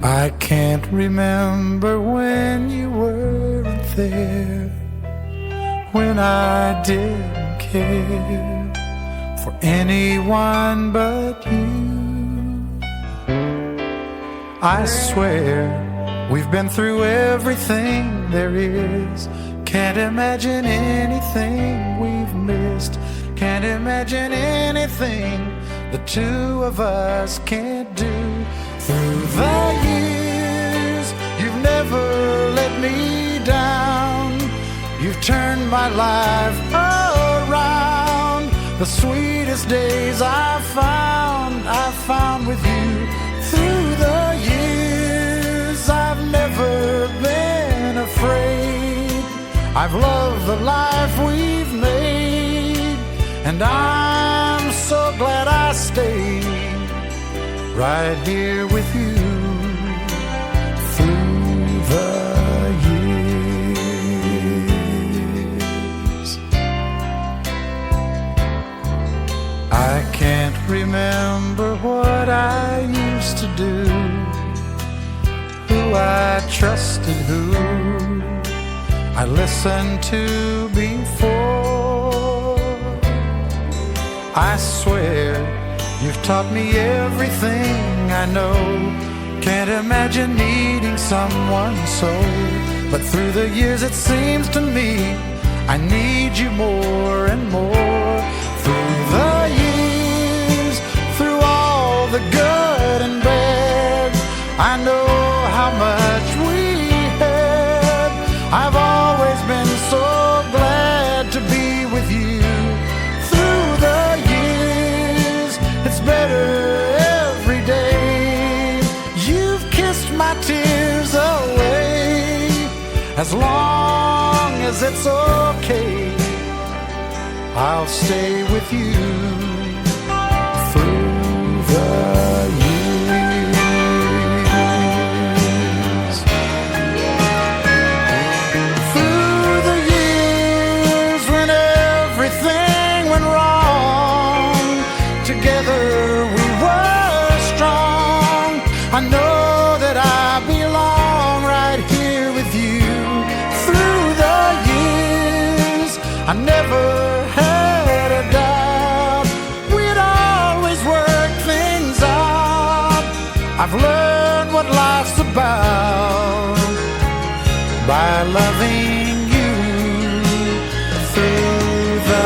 I can't remember when you weren't there, when I didn't care for anyone but you. I swear we've been through everything there is. Can't imagine anything we've missed. Can't imagine anything the two of us can't do. Through the years, you've never let me down. You've turned my life around. The sweetest days I found with you. Through the years, I've never been afraid. I've loved the life we've made, and I'm so glad I stayed right here with you through the years. I can't remember what I used to do, who I trusted, who I listened to before. I swear you've taught me everything I know. Can't imagine needing someone so. But through the years it seems to me I need you more and more. Through the years, through all the good and bad, I know how much we had. I've always been so glad to be with you. Through the years, it's better every day. You've kissed my tears away. As long as it's okay, I'll stay with you through the years. Through the years when everything went wrong, together we were strong. I know that I belong right here with you. Through the years, I never had a doubt we'd always work things out. I've learned what life's about by loving you through the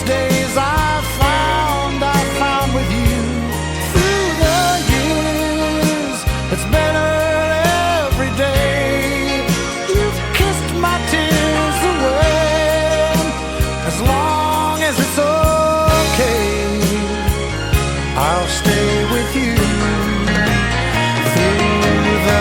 days I found with you. Through the years, it's better every day. You've kissed my tears away. As long as it's okay, I'll stay with you through the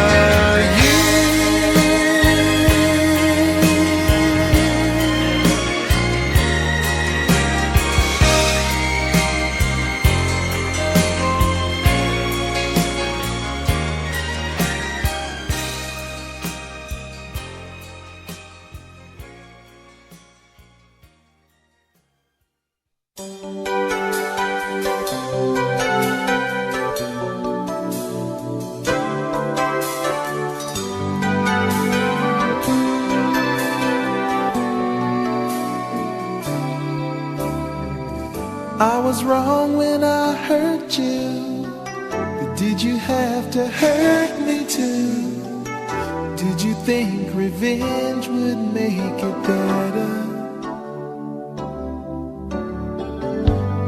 I was wrong when I hurt you, but did you have to hurt me too? Did you think revenge would make it better?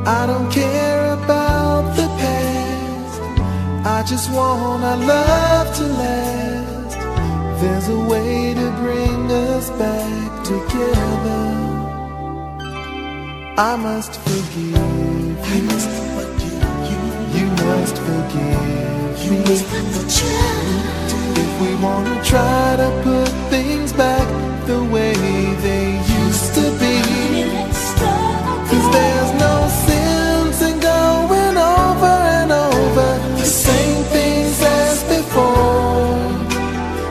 I don't care about the past, I just want our love to last. There's a way to bring us back together. I must forgive you. You must forgive me. If we wanna try to put things back the way they used to be. 'Cause there's no sense in going over and over the same things as before.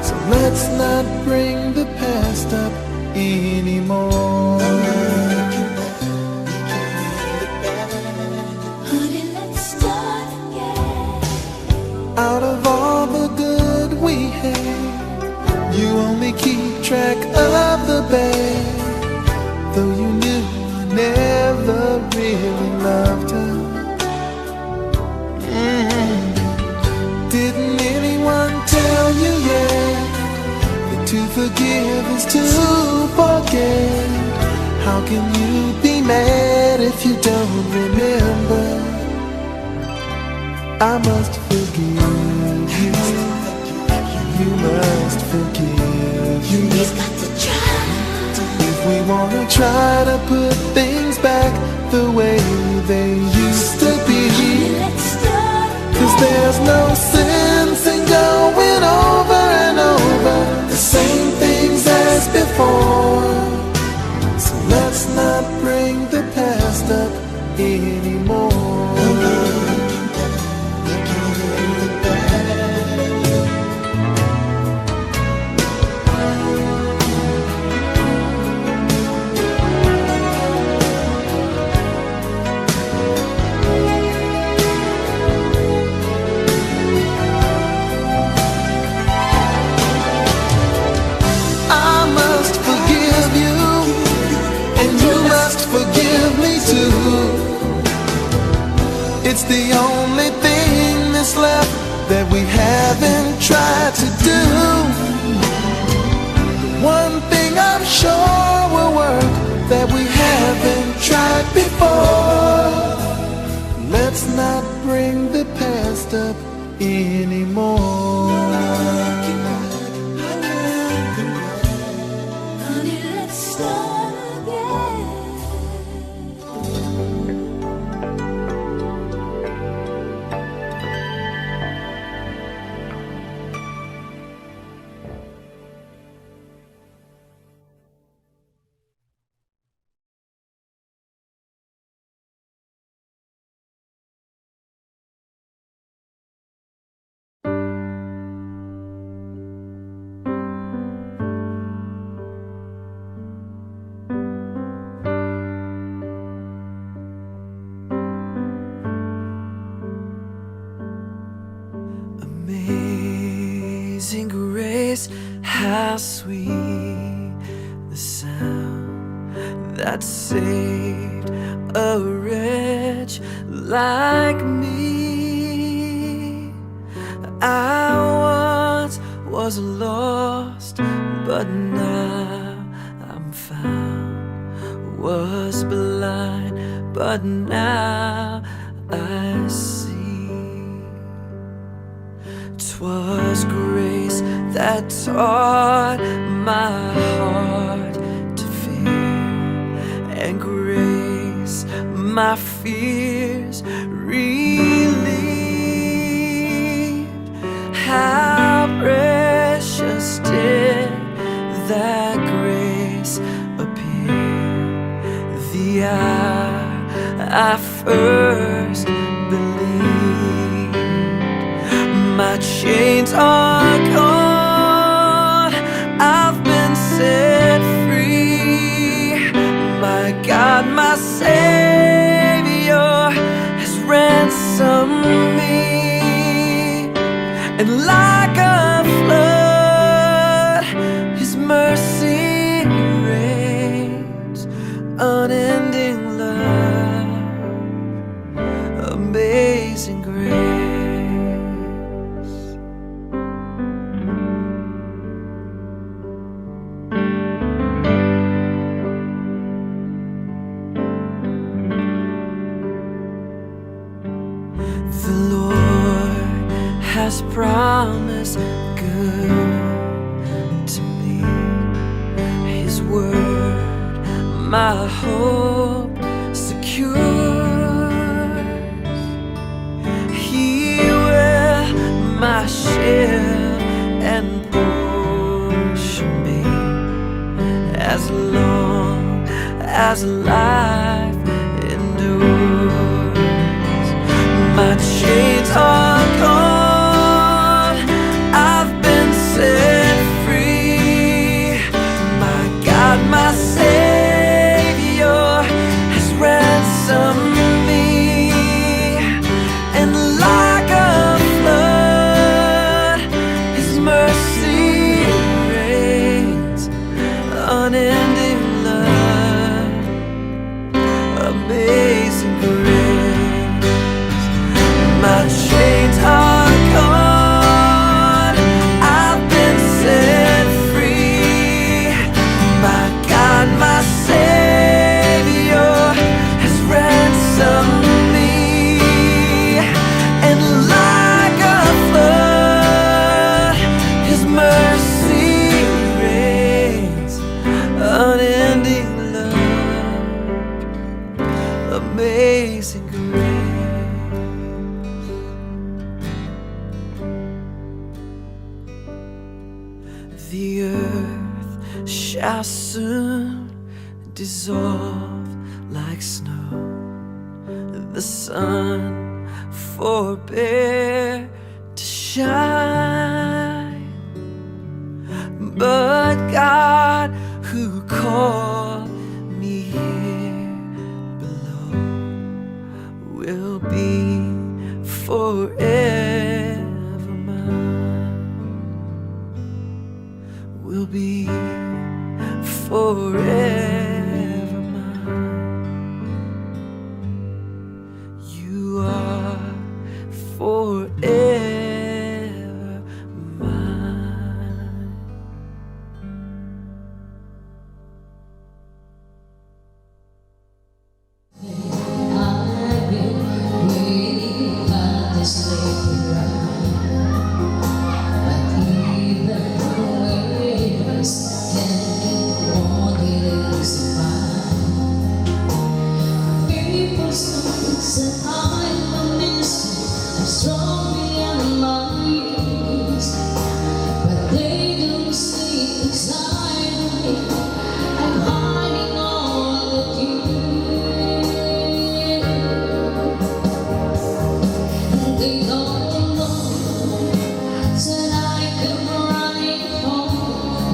So let's not bring the past up anymore. Honey, let's start again. Out of all the good we had, you only keep track of the bad, though you knew I never really loved her. Didn't anyone tell you yet that to forgive is to forget? How can you be mad if you don't remember? I must forgive you. You must forgive you. He's got to try. If we wanna try to put things back the way they used to be. Let's start again. 'Cause there's no sense in going over and over the same things as before. So let's not bring the past up anymore. It's the only thing that's left that we haven't tried to do. One thing I'm sure will work that we haven't tried before. Let's not bring the past up anymore. Honey, let's start again. Amazing grace, how sweet the sound that saved a wretch like me. I once was lost, but now I'm found. Was blind, but now I see. 'Twas grace that taught my heart to fear, and grace my fears relieved. How precious did that grace appear the hour I first believed. My chains are gone, I've been set free. My God, my Savior has ransomed me. And like a flood, His mercy reigns. Unending love, amazing grace. The Lord has promised good to me. His word, my hope secure. He will my shield and as long as life endures. My chains are gone, I've been set free. My God, my Savior has ransomed me. And like a flood, His mercy reigns, unending love, amazing grace. My chains are gone, I've been set free. My God, my Savior has ransomed me. And like a flood, His mercy reigns, unending love, amazing grace. The earth shall soon dissolve like snow. The sun forbear to shine, but God who called me here below will be forever mine, will be forever mine. You are forever mine. I've been waiting by this late ride, but even the waves can get more than survive. People say I'm a mystery, I'm strong beyond my years, but they don't see inside of me. I'm hiding all of you. They don't know that I come running home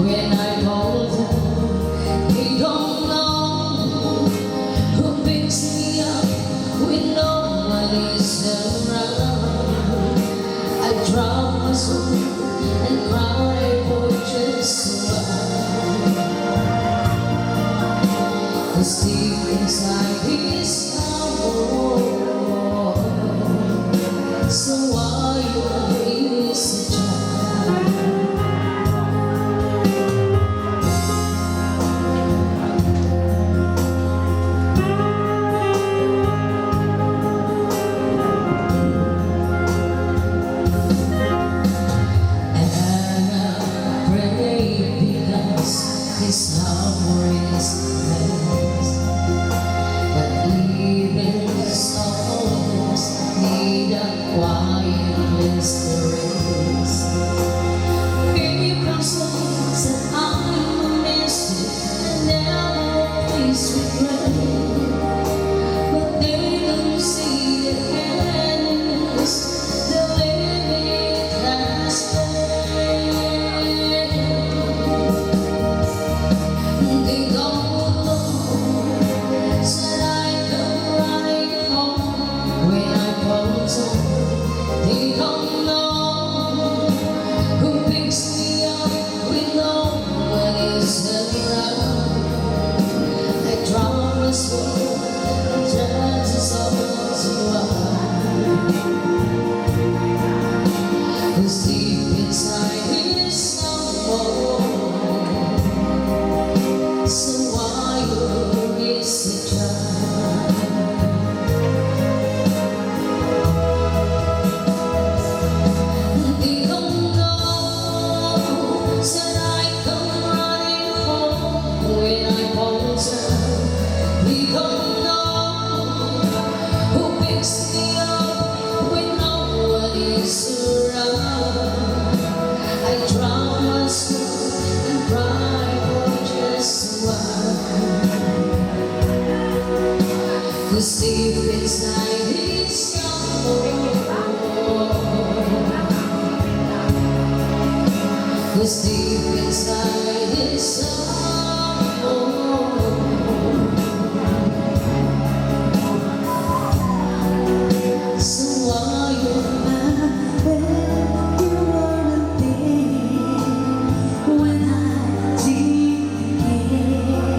when I fall down. They don't know who picks me up when nobody's around. I drown my soul and cry for just a while. 'Cause deep inside is our so why you waste the time? And I pray because His power is less. But even souls need a quiet place to rest. People say that I'm a mystic and never always regret, but they don't see the endless, the limitless pain. They don't know that I come right home when I fall down. They don't know who picks me up when nobody's around. I drown my soul and chances are so high. 'Cause deep inside is someone. So why waste the time? They don't know that I come running home when I fall down. They don't 'Cause deep inside his soul, 'cause deep inside his soul, so while you're mad, you weren't there when I didn't care.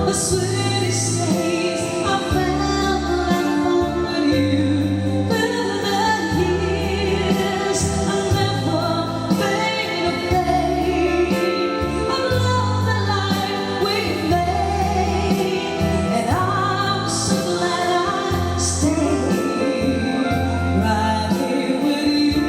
The sweetest days I found at home with you. Through the years, I never fade away. I love the life we made, and I'm so glad I stayed right here with you.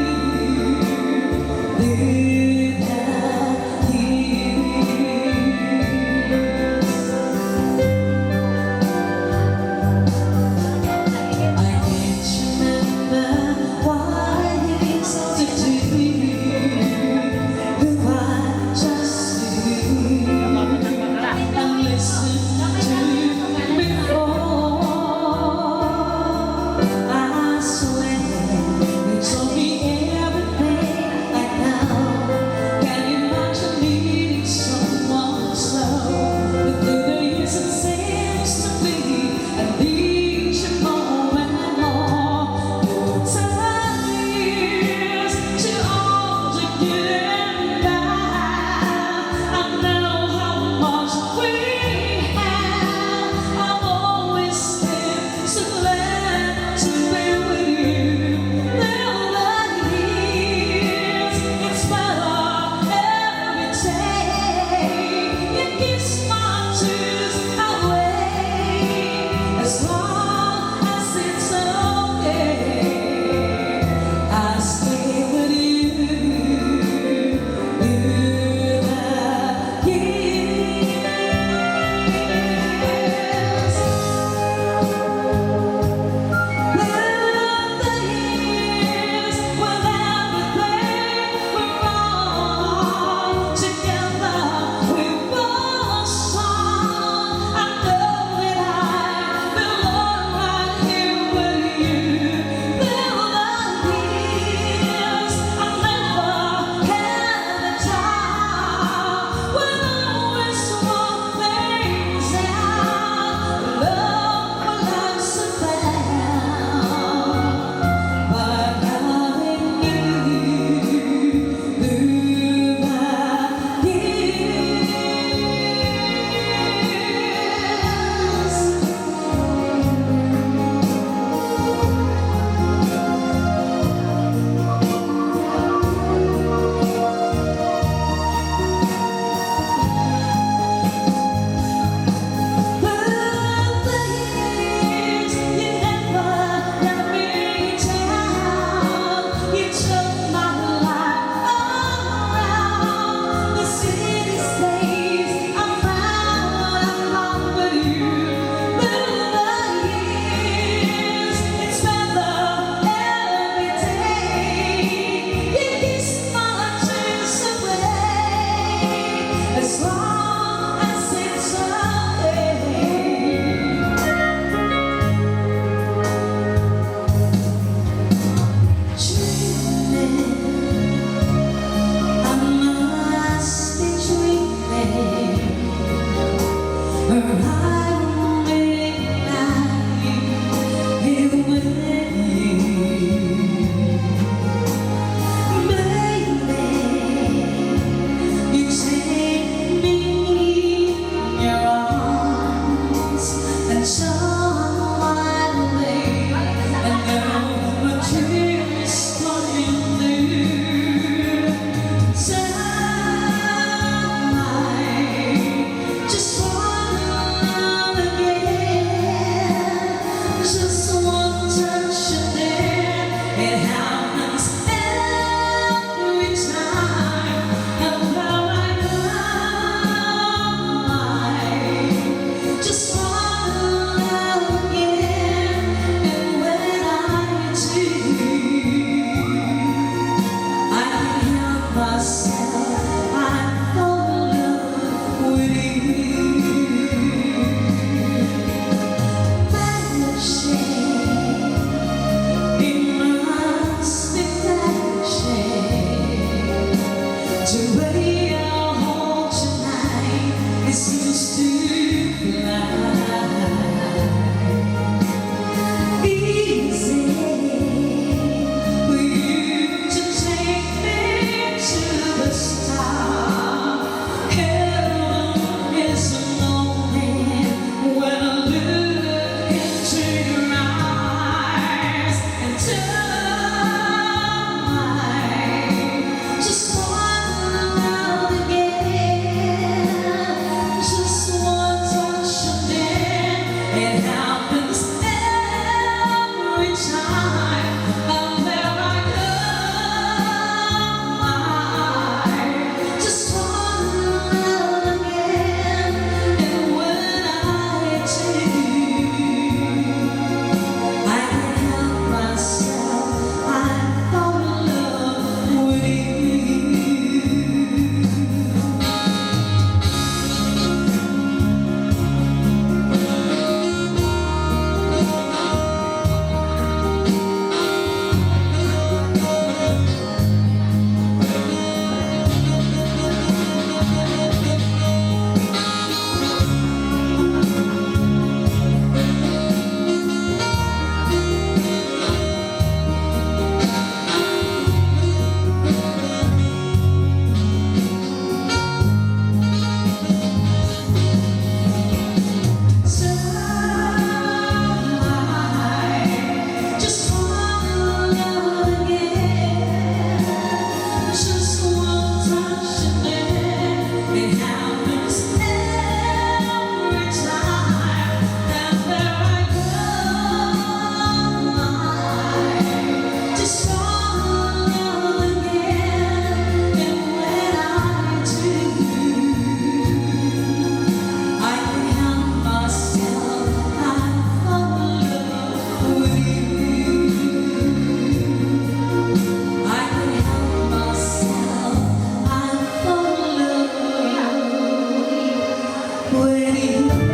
Thank you.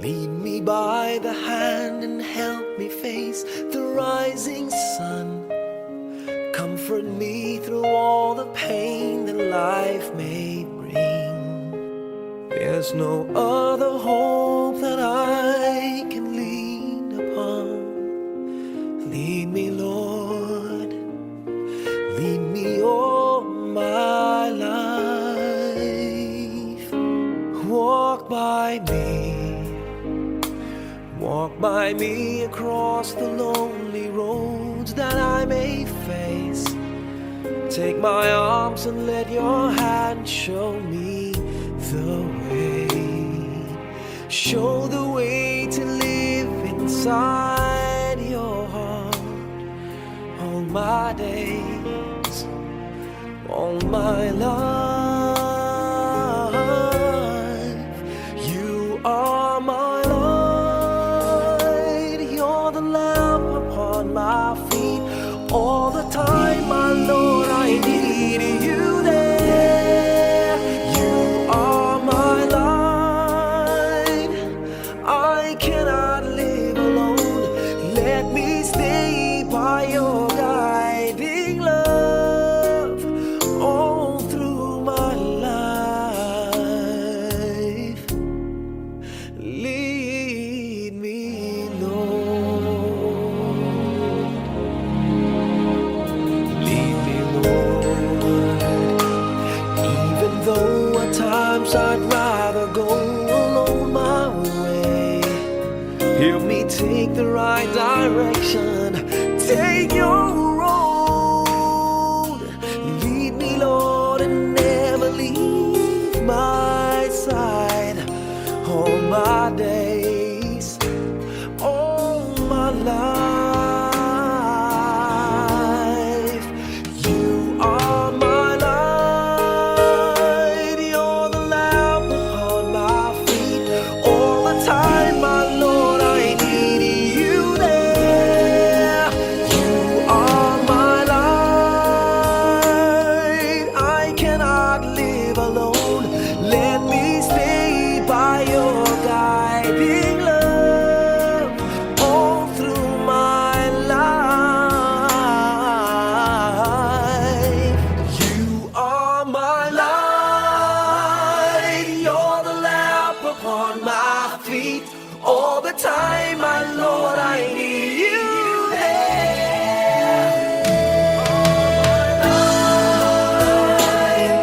Lead me by the hand and help me face the rising sun. Comfort me through all the pain that life may bring. There's no other hope that I can lean upon. Lead me, Lord, lead me all my life. Walk by me across the lonely roads that I may face. Take my arms and let your hand show me the way. Show the way to live inside your heart all my days, all my life. You are my light, you're the lamp upon my feet. All the time, my Lord, I need you there. You are my light, I cannot live alone. Let me stay by your guiding love all through my life. Lead me, Lord. Lead me, Lord. Even though at times I'd rather go alone my way, help me take the right direction. Take your road. Lead me, Lord, and never leave my side. All my days, all my life. You are my light, you're the lamp upon my feet. All the time, my Lord, I need you there. You are my light, I cannot live alone. Let me stay by your guiding love all through my life. You are my light, you're the lamp upon my feet. All the time, my Lord, I need you there.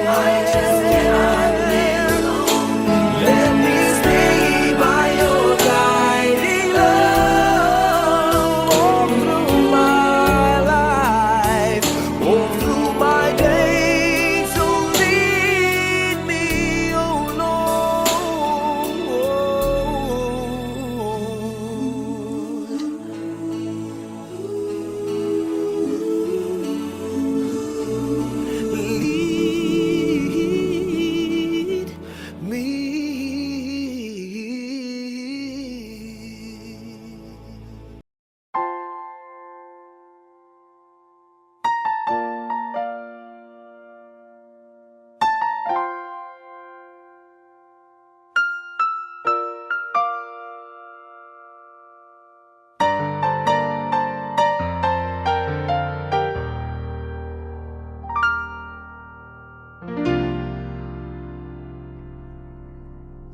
I just cannot live alone. Let me stay by your guiding love all through my life, all through my days. So lead me, oh Lord. Lead me.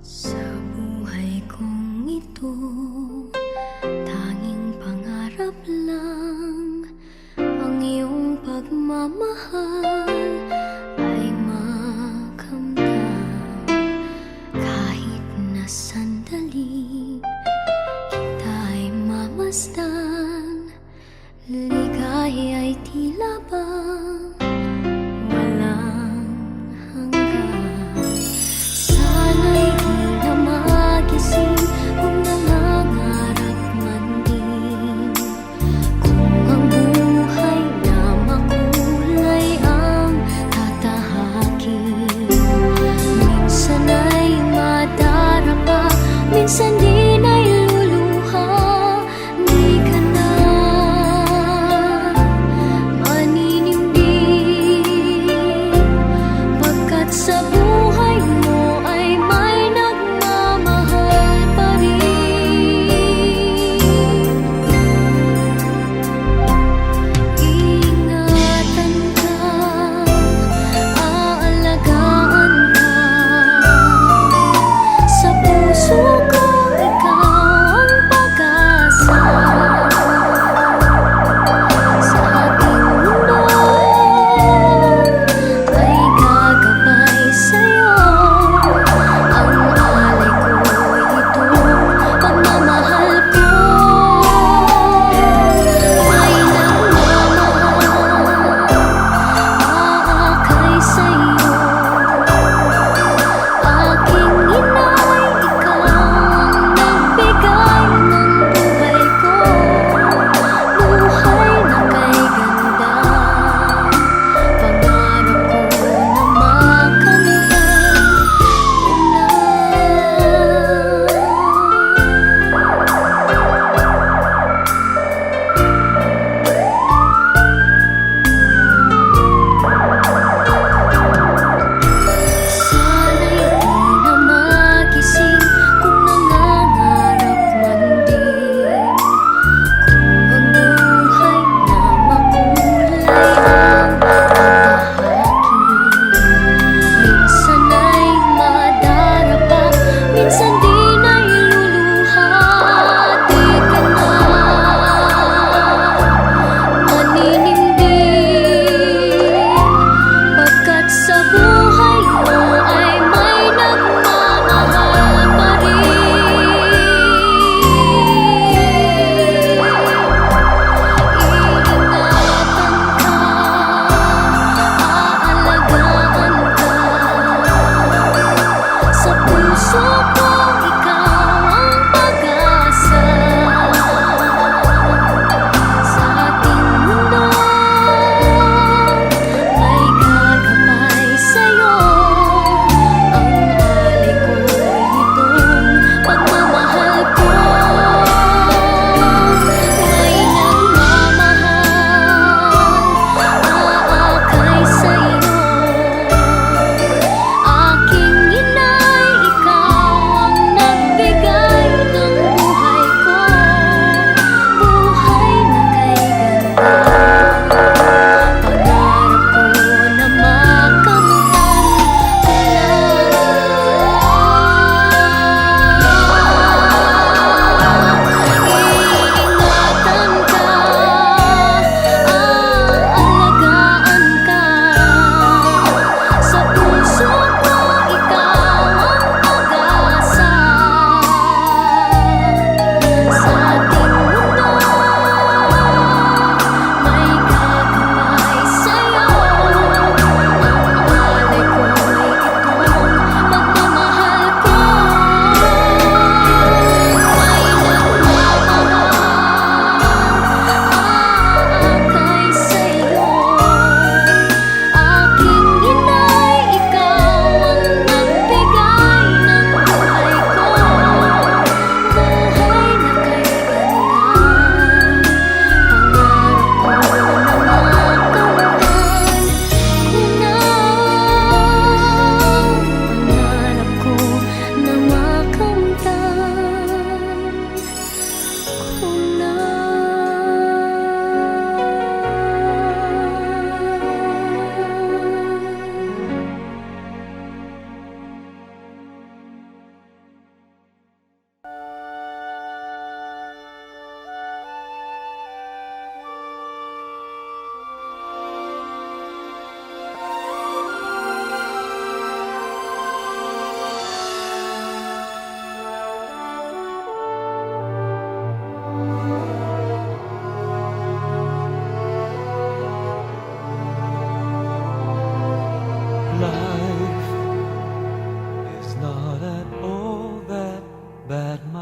Sa buhay kong ito, tanging pangarap lang ang iyong pagmamahal ay makamdam. Kahit na sandali kita'y mamasdan, ligaya'y tila bang walang hanggan. Sana'y di na magising kung nangangarap man din. Kung ang buhay na makulay ang tatahakin. Minsan ay madarapa, minsan din ay luluha. Di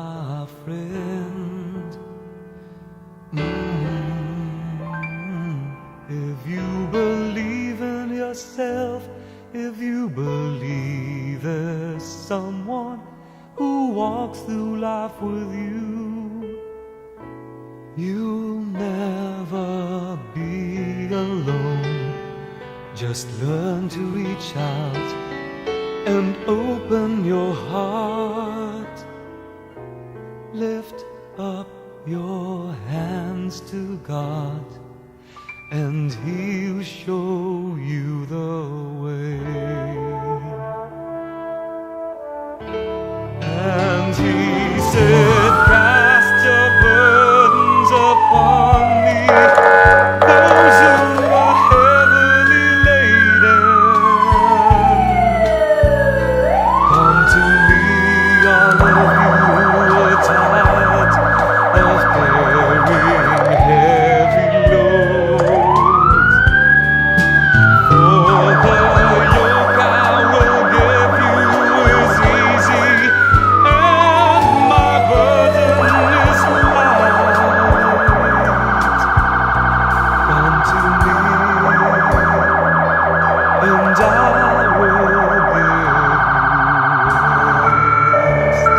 my friend. If you believe in yourself, if you believe there's someone who walks through life with you, you'll never be alone. Just learn to reach out and open your heart. Lift up your hands to God, and He'll show you the way. And He said, cast your burdens upon me, those who are heavily laden. Come to me, all of you who are tired of carrying heavy loads. For the yoke I will give you is easy, and my burden is light. Come to me, and I will give you rest.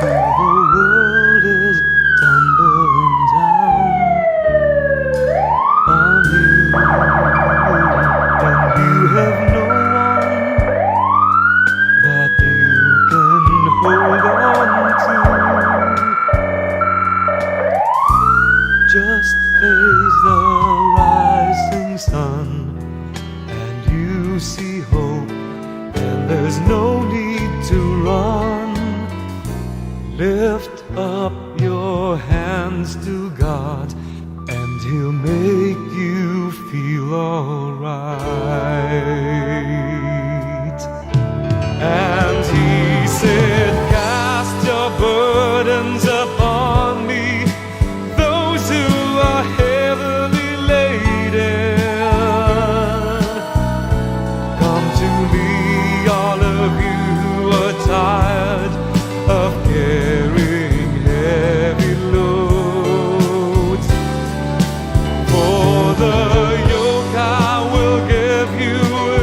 When the world is tumbling down on you, and you have no one that you can hold on to, just face the rising sun, and you see hope, and there's no need to run. Lift up your hands to God, and He'll make you feel alright. And He said, cast your burdens upon me, those who are heavily laden. Come to me, all of you who are tired of carrying heavy loads. For the yoke I will give you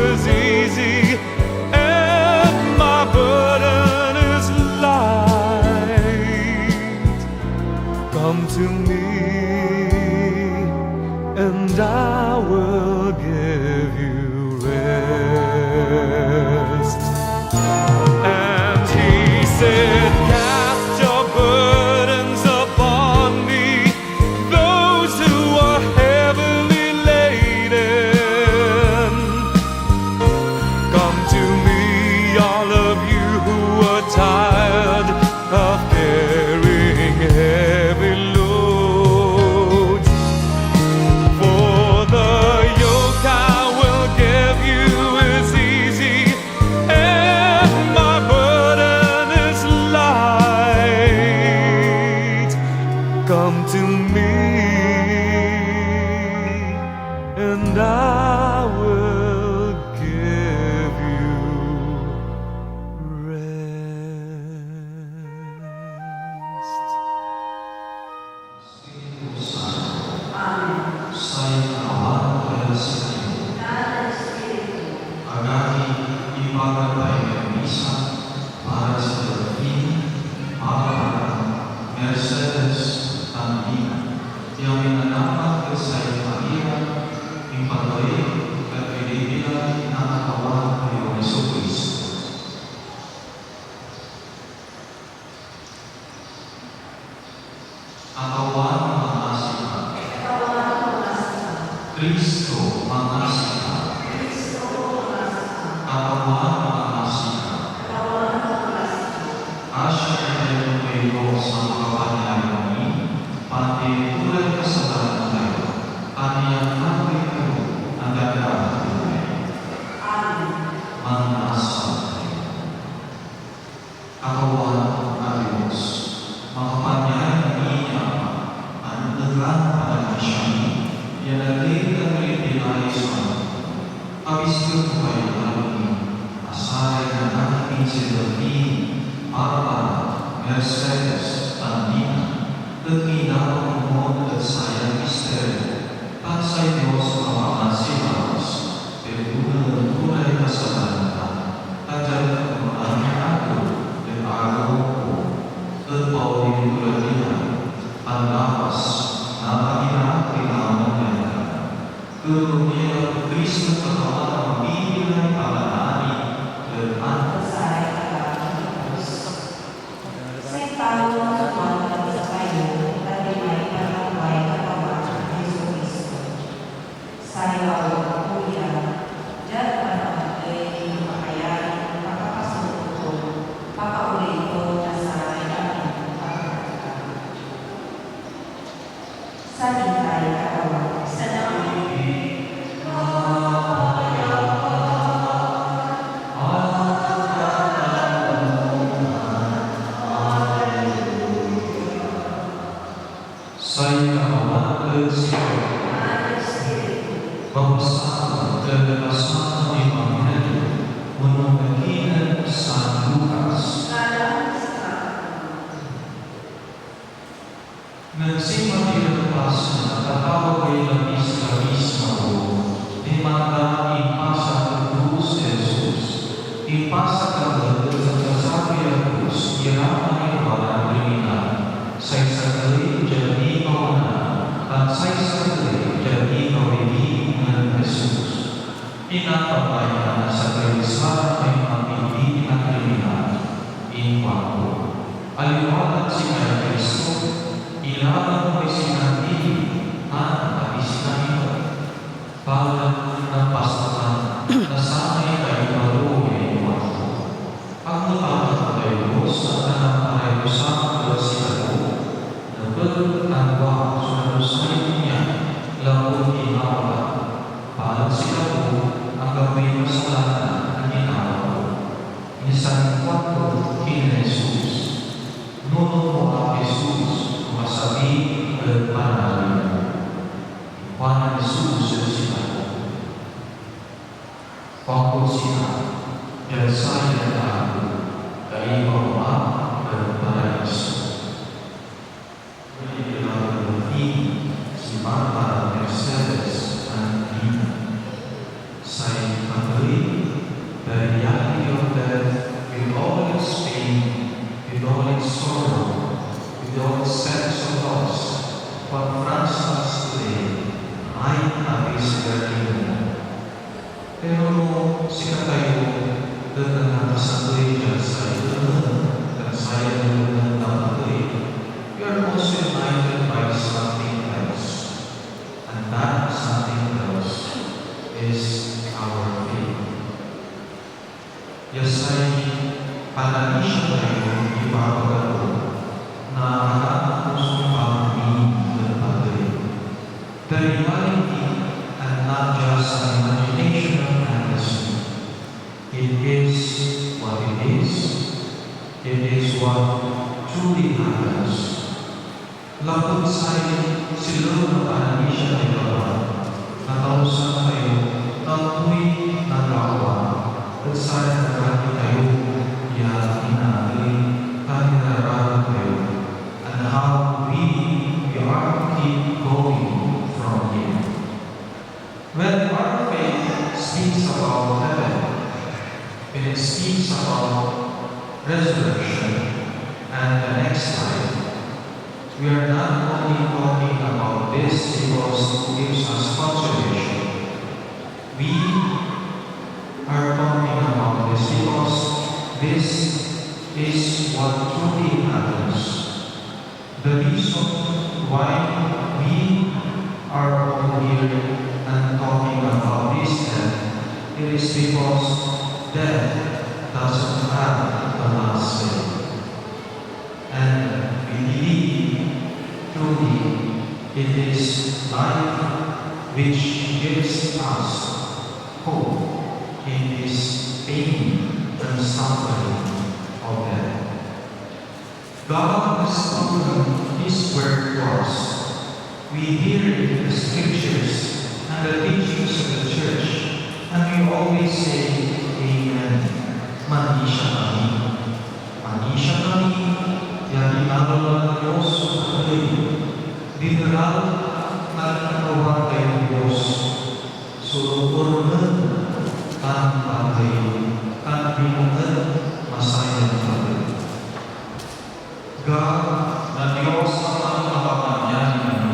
is easy, and my burden is light. Come to me, and I will give you rest. And He said, cast your burdens upon me, those who are heavily laden. Come to me, all of you who are tired of carrying heavy loads. For the yoke I will give you is easy, and my burden is light. Come to me, and I will give you rest. Mercedes Tambina, yang menanam kesai Maria, impatoi kepilihnya anak Allah Yesus Kristus. Akawan mengasihi, Kristo mengasihi, akawan mengasihi, asyik dengan sama kawannya ini, pati tulai kesadaran tayo, kaniang nabi kayo, anda Silvani, Barbara, Mercedes, Andina, Nagminaw mo at sayang misteryo, at sa Diyos ang mga silas, pero ng tunay na salanta, at ang mga ako, at araw ko, at pauling tulad nila, ang lakas na pagkinakilaman nila. Pero niya, Kristo katawan ang mabibilang panganani, at ang Saya kawan Pembesaran kebebasan Evangelium menurut Injil San Lukas. Nagsimula dilepas na tatawag ay labis na di mata ipasa ng krus Jesus, ipasa ka sa kasabi ang krus, iraman ay walang kriminal, sa isang jadi kawanan, at sa isang jadi kawibig ng Jesus. Inapabayan na sa kalisaran ay mapipili ng kriminal, iwapo. Aliwanag si Kristo, ilaban mo ay sinatili at kabisna ito. Pagkat ng pastoran na sanay tayo maluwi ay iwapo. Ang nabata tayo sa tanang pareho sa mga sila na pagkatangwa sa lusay niya labong ginawa para sila po ang gawin masalanan na ginawa ko. Minsan kwento kina Jesus. Nunong mo ang Jesus masabi at panalin. Paano Jesus sa sila? Pangko sila, yan saya na ako, kayo ang at paraiso. Si Barbara, Mercedes, and Andina. Say, Marie, the reality of death, with all its pain, with all its sorrow, with all its sense of loss, confronts us today, ay nabisigarihan. Pero sila tayo, datang nakasatuloy dyan sa ilan, at sa ilan na patuloy, we are also united by something else. And that something else is our faith. Yasay panalisya tayo ipapagalo na halaman sa pag-ibig ng Padre. The reality and not just an imagination of fantasy. It is what it is. It is what truly happens. Lapot sa'yo, sila na panalisya ng Lord, nakausap tayo, tatuloy na gawa, at sa'yo narami tayo, inagay, kaninararan tayo, and how we are to keep going from here. When our faith speaks about heaven, when it speaks about resurrection and the next life, we are not only talking about this because it gives us consolation. We are talking about this because this is what truly happens. The reason why we are all here and talking about this death, it is because death doesn't have the last say. And we believe truly, it is life which gives us hope in this pain and suffering of death. God has spoken His word to us. We hear it in the scriptures and the teachings of the church, and we always say, Amen. Mandi siya kami. Diyos ay mineral at nakawagay ng Diyos. Suruturun tan bagay tan binungan masayang bagay. God na Diyos ang makapangyarihan.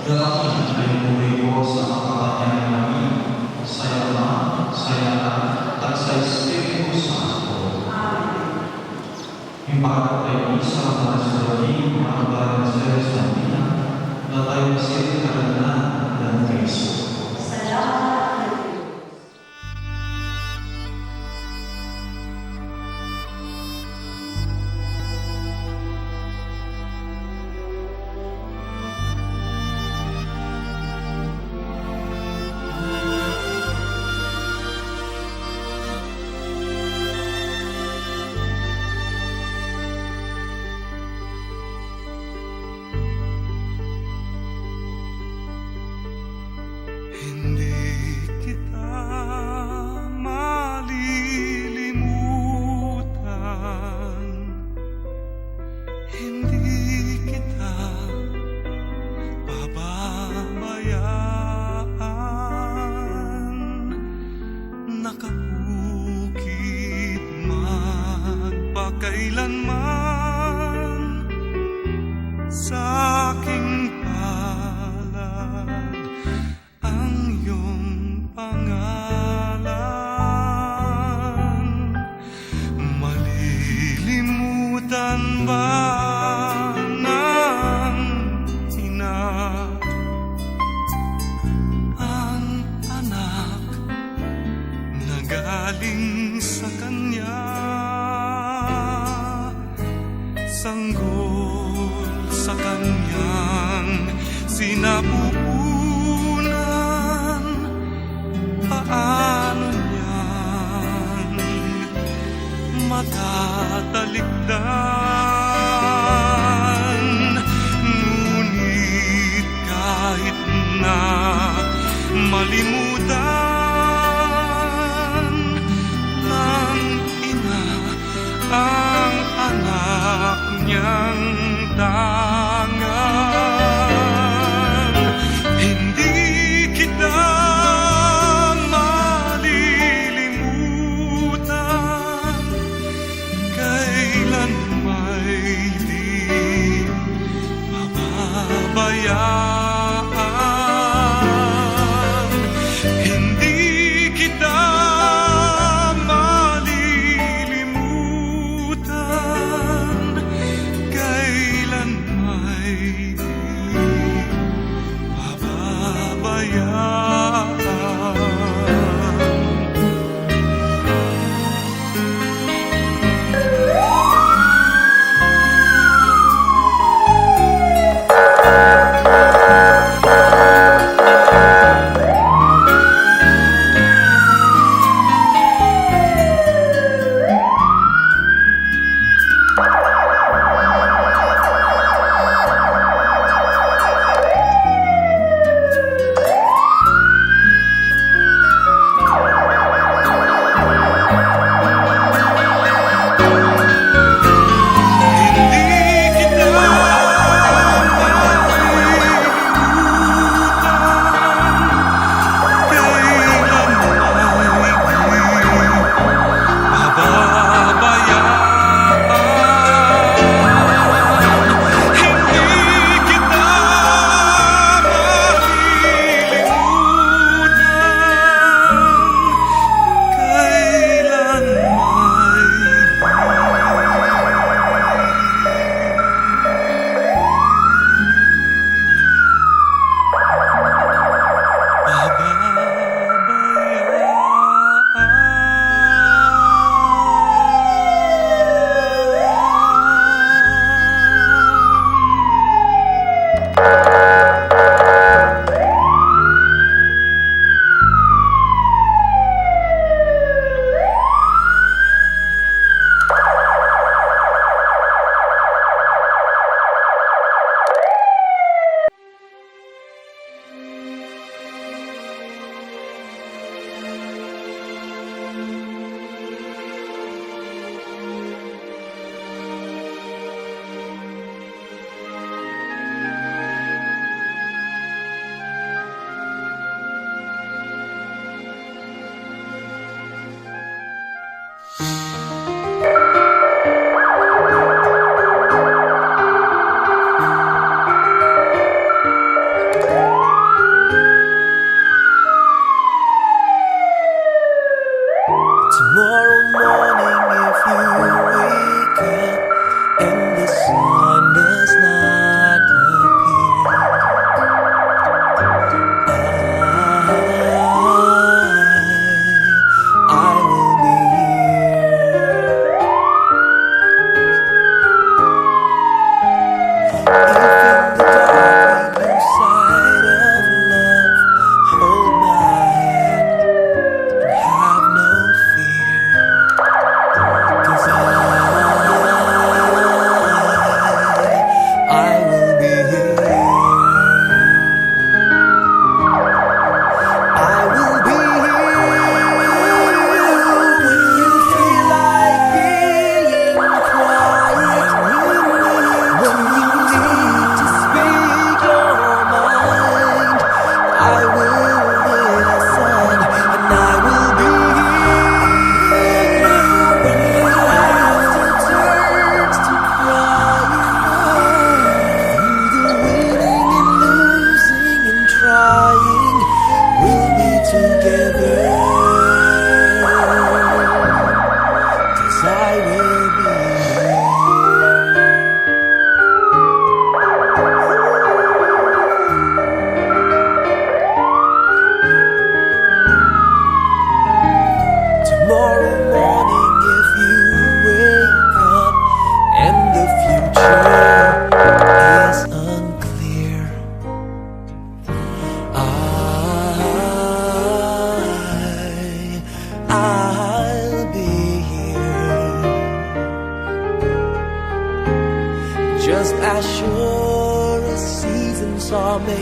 Dalangin ay puri ko sa kapangyarihan namin, sa yaman, sa yaman, at sa Espiritu Santo. Ibarat ay isa na sa laging mga baranser sa Pina, na tayo masiri karanan ng Kristo. Hindi kita malilimutan, hindi kita pababayaan, nakabukid magpakailanman sa aking palad ang iyong pangalan. Malilimutan ba ng ina ang anak na galing sa kanya? Sanggol sa kanyang sinapupunan, paano niyan matatalikdan? Ngunit kahit na malimutan ng ina ang anak niyang tangan, hindi kita malilimutan, kailan may di mababayaan. Hindi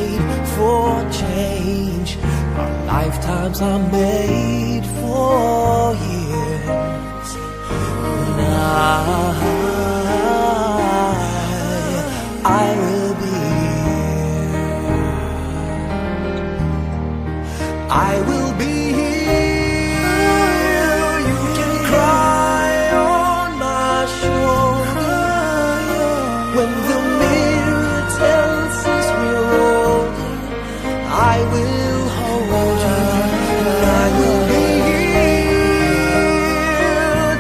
made for change. Our lifetimes are made for years. And I will be here. I will be here. You can cry on my shoulder when the mirror tells us we're older. I will hold you, and I will be here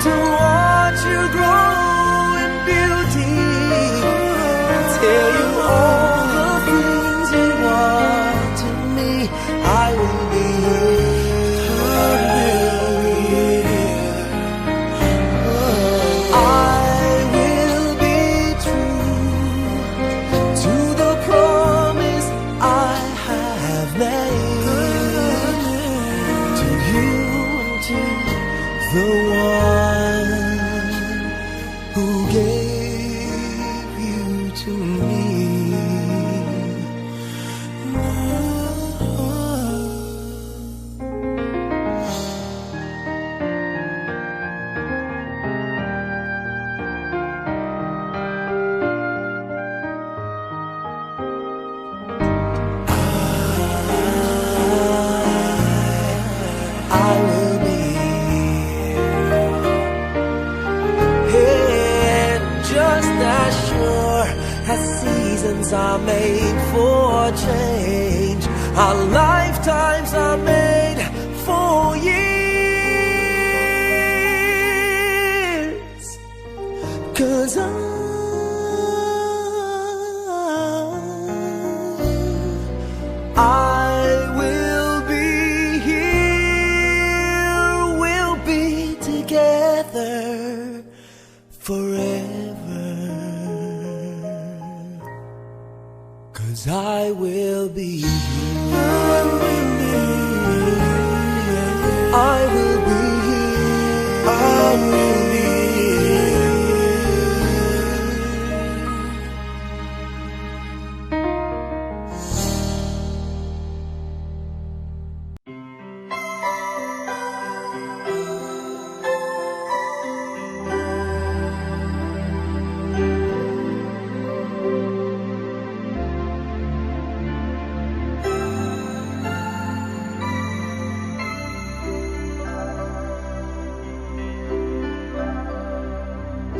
to watch you grow in beauty, and tell you all the things you want to me. I will be the one who gave you to me. I will be just as sure as seasons are made for change. Our lifetimes are made for years. 'Cause I will be here. We'll be together forever. 'Cause I will be here. I will be here. I will be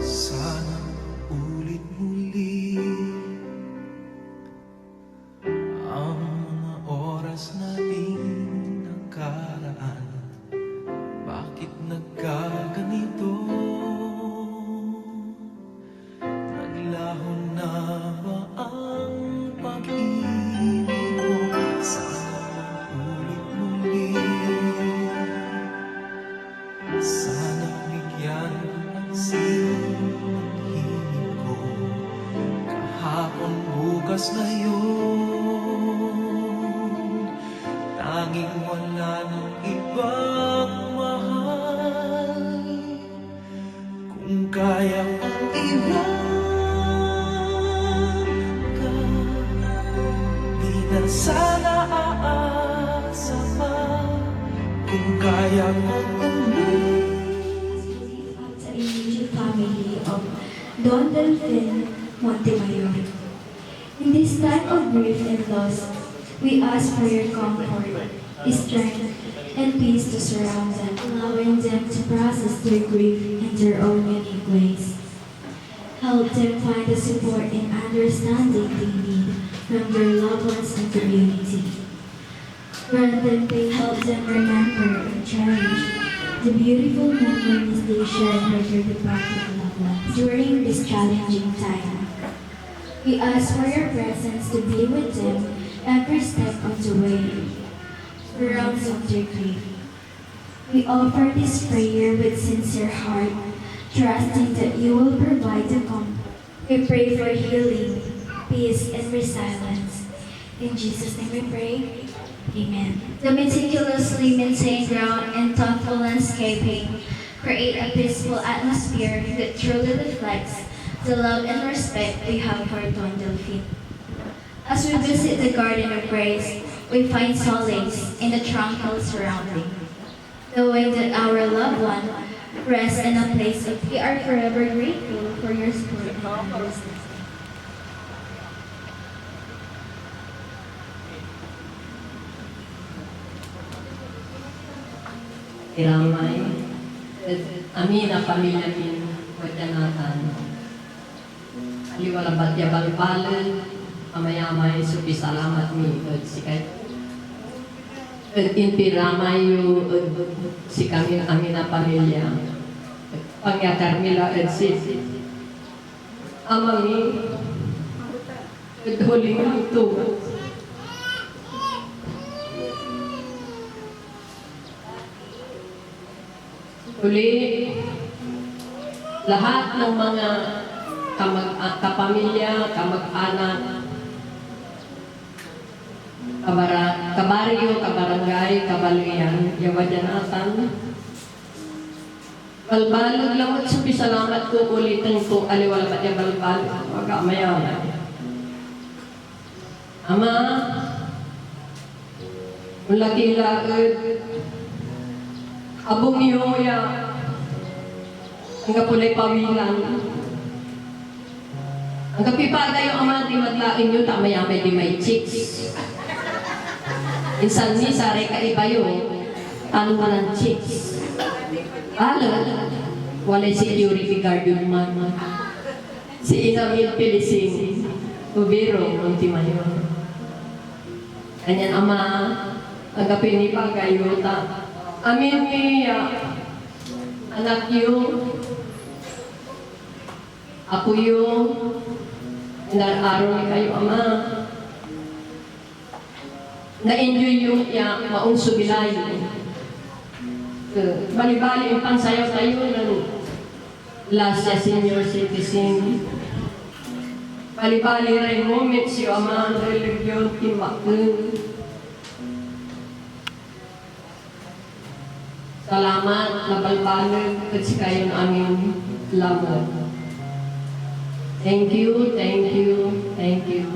sana ulit-muli ang mga oras nating nakaraan. Bakit nagkaganito? Naglaho na ba ang pag-ibig mo? Sana ulit-muli. Sana bigyan ng hingin ko. Kahapon bukas na yun, tanging wala ng ibang mahal. Kung kaya kong iwan ka, di na sana aasa pa. Kung kaya kong The immediate family of Don Delfin Montemayor. In this time of grief and loss, we ask for your comfort, strength, and peace to surround them, allowing them to process their grief in their own unique ways. Help them find the support and understanding they need from their loved ones and community. Grant them they help them remember and cherish the beautiful memories they shared with their departed loved ones during this challenging time. We ask for your presence to be with them every step of the way, surrounds of their grief. We offer this prayer with sincere heart, trusting that you will provide the comfort. We pray for healing, peace, and resilience. In Jesus' name we pray. Amen. The meticulously maintained ground and thoughtful landscaping create a peaceful atmosphere that truly reflects the love and respect we have for Don Delfin. As we visit the garden of grace, we find solace in the tranquil surrounding. Knowing that our loved one rests in a place of we are forever grateful for your support and business. Iramay, amin na pamilya min, wadyanatan. Aliwala batya balbalan, amayamay, supi salamat mi, sikay. Inpiramay yu, si kami amin na pamilya. Pangyakar mila, si amami, huling ito. Uli, lahat ng mga kapamilya, kamag-anak, kabaryo, kabarangay, kabaluyan, yawadyanatan. Balbalog lang at supi salamat ko ulitin ko aliwala ba't yung balbalog. Wag mayaman. Ama, laki laod, abong yoya, ang kapulay pawilan. Ang kapipagay yung ama, di matlain nyo, tamayamay di may chicks. Insan ni, saray ka iba yun, tanong ka ng chicks. Walay security guard yung man. Si Inamil Pilising, Ubiro, Montimayon. Kanyan ama, ang kapinipagay yun, amin niya, anak yun, ako yun, inararo ni kayo, ama. Na-enjoy yung maong subilay. Bali-bali, yung pansayaw tayo ng last year senior citizen. Bali-bali rin moments yung ama, ang religion, timakun. Salamat, nabalbalag, at si kayo ng aming lamot. Thank you, thank you, thank you.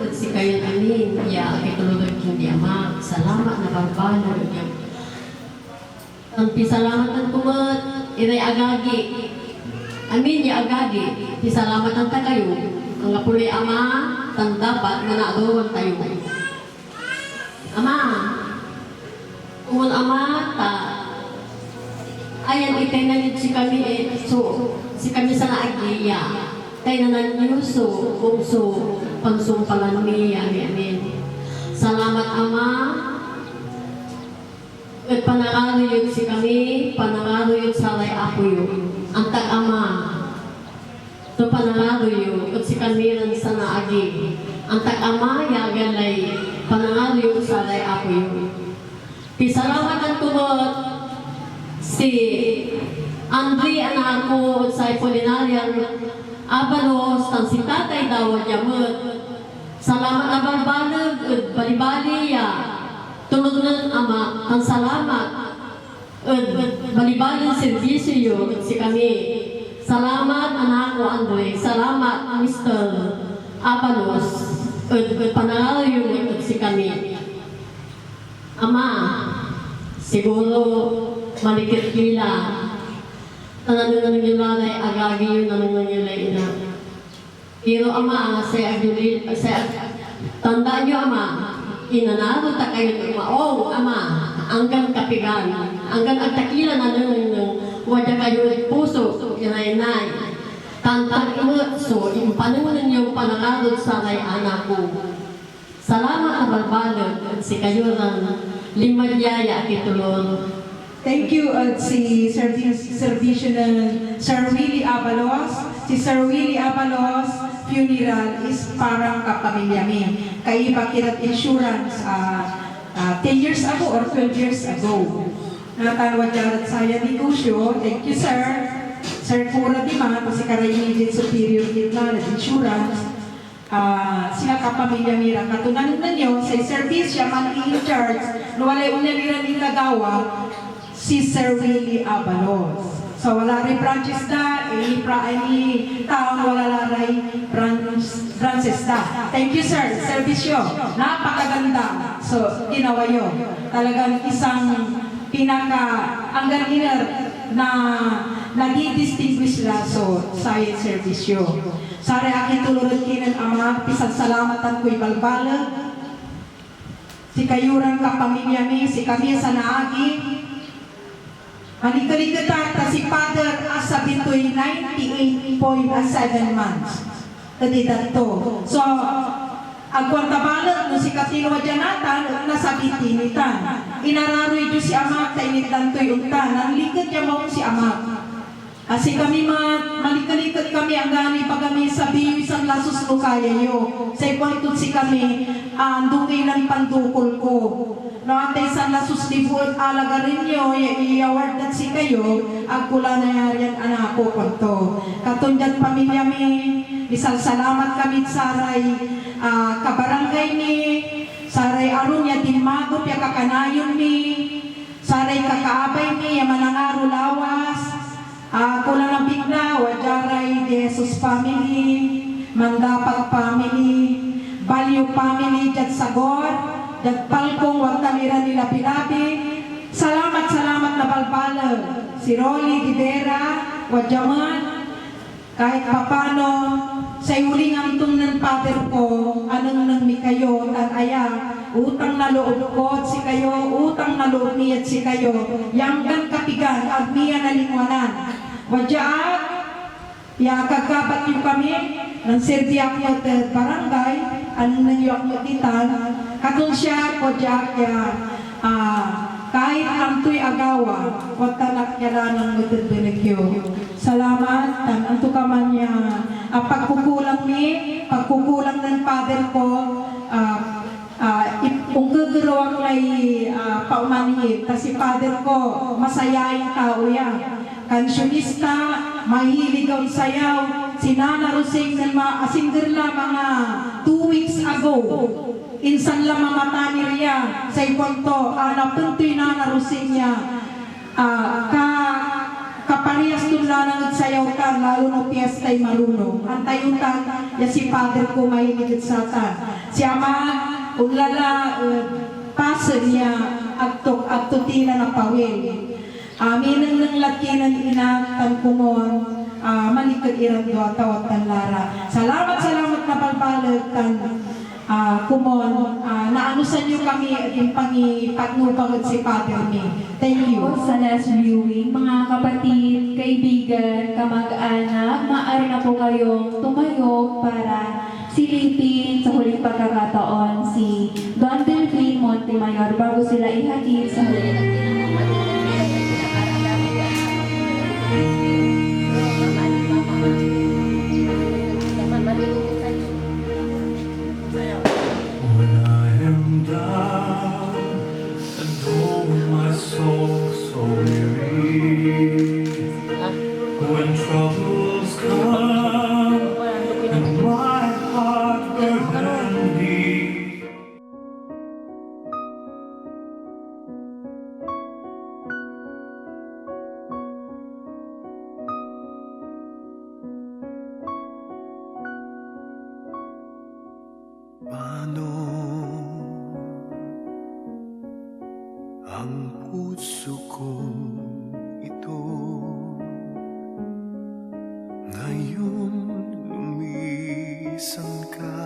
At si kayo amin, itulog hindi ama. Salamat na balbalag. Ang pisalamatan kumat, iray agagi. Amin, agagi. Pisalamatan ta kayo. Ang kapuli ama, tandapat na naadoon tayo. Ama, kumun ama, ayan itay na si kami si kami sa naagiya. Tayo na nanyuso, umso, pansumpalan mi, amin. Salamat ama. At panangaruyod si kami, panangaruyod sa lay ako yun. Ang tag-ama. So panangaruyod, at si kami rin sa naagi. Ang tag-ama, yagan lay, panangaruyod sa lay ako yun. Pisalamatan ko si Andre anak ko sa Apolinarian Abalos, tan si tatay dawat yamut. Salamat abalbalag, at balibali ya. Tulog ng ama, ang salamat. Balibali servisyo yun, si kami. Salamat anak ko Andre, salamat Mr. Abalos. Panalo yun, si kami. Ama, siguro malikit nila. Tanong nyo nanay, agagi yun, tanong nyo na ina. Pero ama, tandaan nyo ama, inanalo ta kayo ng maong ama, hanggang kapigan, hanggang agtakila na nung wadya kayo ng puso, inay-inay. Tantang imutso, yung panungan yung panangarod sa kay anak ko. Salamat na balbalog, at si kayo ng limadyaya kitulong. Thank you at si servisyo ng Sir Willie Abalos. Si Sir Willie Abalos funeral is parang kapamilya min. Kaiba kirat insurance 10 years ago or 12 years ago. Natalwad jarat saya negosyo. Thank you sir. Sir Pura Dima, kasi karay immediate superior kita na insurance. Sila kapamilya mira. Katunan ninyo sa servisya man in-charge. Nawalay unang nila nilagawa si Sir Willie Abalos. So wala rin branches da, any town wala rin branches da. Thank you sir, servisyo. Napakaganda. So ginawa yun. Talagang isang ang ganiner na nadi-distinguish la so sa servisyo. Sari akin tulurod kinan ama, pisang salamatan ko'y balbala. Si kayuran ka pamilya mi, si kami sa naagi. Halika-lika ta si Father asa bitoy 98.7 months. Tadi dato. So, agwartabalat no si Katino Janatan nasa bitinitan. Inararoy jo si Ama ta initlantoy untan. Ang likod niya mo si Ama. Asi kami malika-likat kami ang gani pag kami sa biyo isang lasos ko kaya yo. Sa ipon si kami dungay ng pandukol ko. No, ate isang lasos libot alaga rin nyo, i-award dat si kayo, agkula na yan anak ko punto. Katundan pamilya mi, isang salamat kami saray kabarangay mi, saray aron ya dimagop ya kakanayon mi, saray kakaabay mi, ya manangaro lawas, kula na bigla, wajaray de Jesus family, Mandapat family, Balyo family, Jad Sagor, Palpong, wag tamira nila pilabi. Salamat na balbala. Si Rolly Rivera, Wadyaman, kahit papano, sa uling ang ng pater ko, anong nang mi kayo, at aya, utang na loob ko, si kayo, utang na loob niya, si kayo, yanggan kapigan, at miya nalingwanan. Wadyaat, ya kagabat yung kami, ng Serbiak mo barangay, anong nangyok mo titan, katong siya ko ya kahit ang tuy agawa wag talak niya lang ng magdadinagyo. Salamat tan anto ka man niya pagkukulang ng father ko kung gagawang may paumanhin kasi father ko masayaing tao yan, kansyonista, mahilig ang sayaw. Si Nana Rosing na asinggerla mga 2 weeks ago. Insan lang mamata ni Ria sa ikwento, napuntoy Nana Rosing niya. Kaparehas doon lang ang sayaw ka, lalo na piyesta'y marunong. Antayuntan, si father ko mahilig sa tan. Si ama, ulala, pasen niya, agtutila na pawil. Minang ng lakinan inatan kumon, malikad irang doa tawat tan lara. Salamat na palpalag tan kumon, naanusan niyo kami yung pangipagnubangot si Father mi. Thank you. Sa last viewing, mga kapatid, kaibigan, kamag-anak, maaari na po kayong tumayo para silipin sa huling pagkakataon si Don Delphine Montemayor bago sila ihatid sa huling When I am down and oh my soul so weary, when troubles come and my heart burden deep, Paano ang puso ko ito ngayon lumisan ka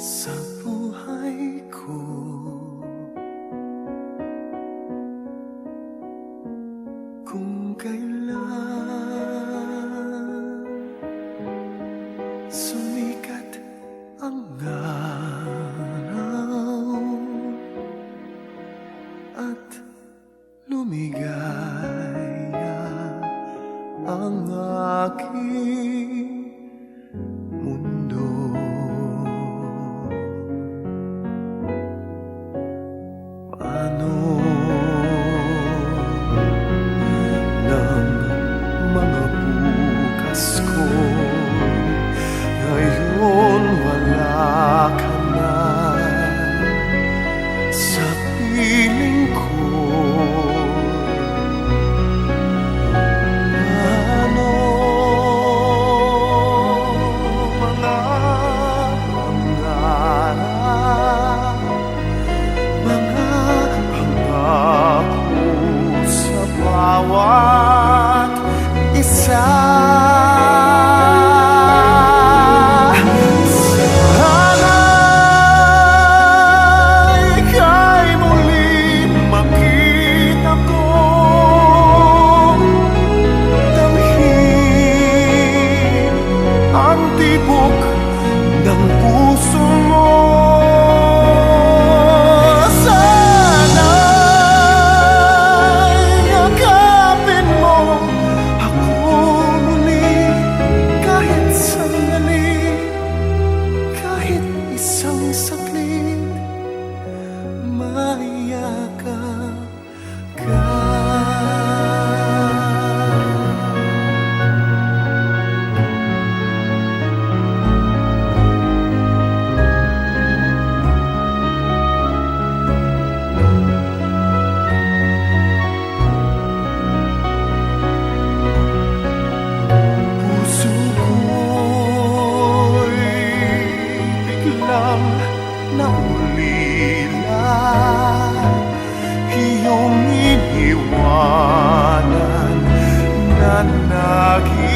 sa buhay ko? Kung kailan sumikat ang araw at lumigaya ang aking mundo. Paano ng mga bukas ko ngayon wala ka na sa piling ko?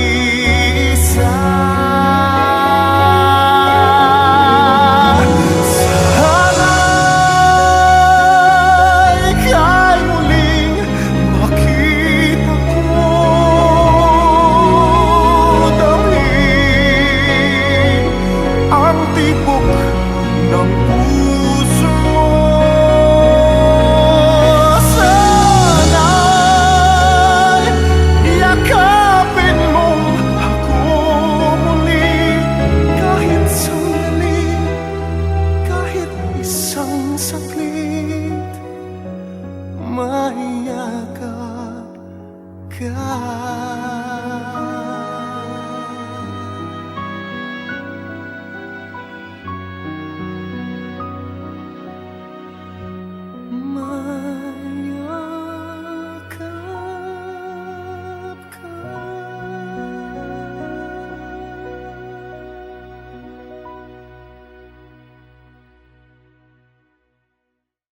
nag-iisa. Sana'y ika'y muling makita ko, damhin ang tibok ng puso mo. Sana'y yakapin mong ako muli, kahit sandali, kahit isang saglit, mayakap ka.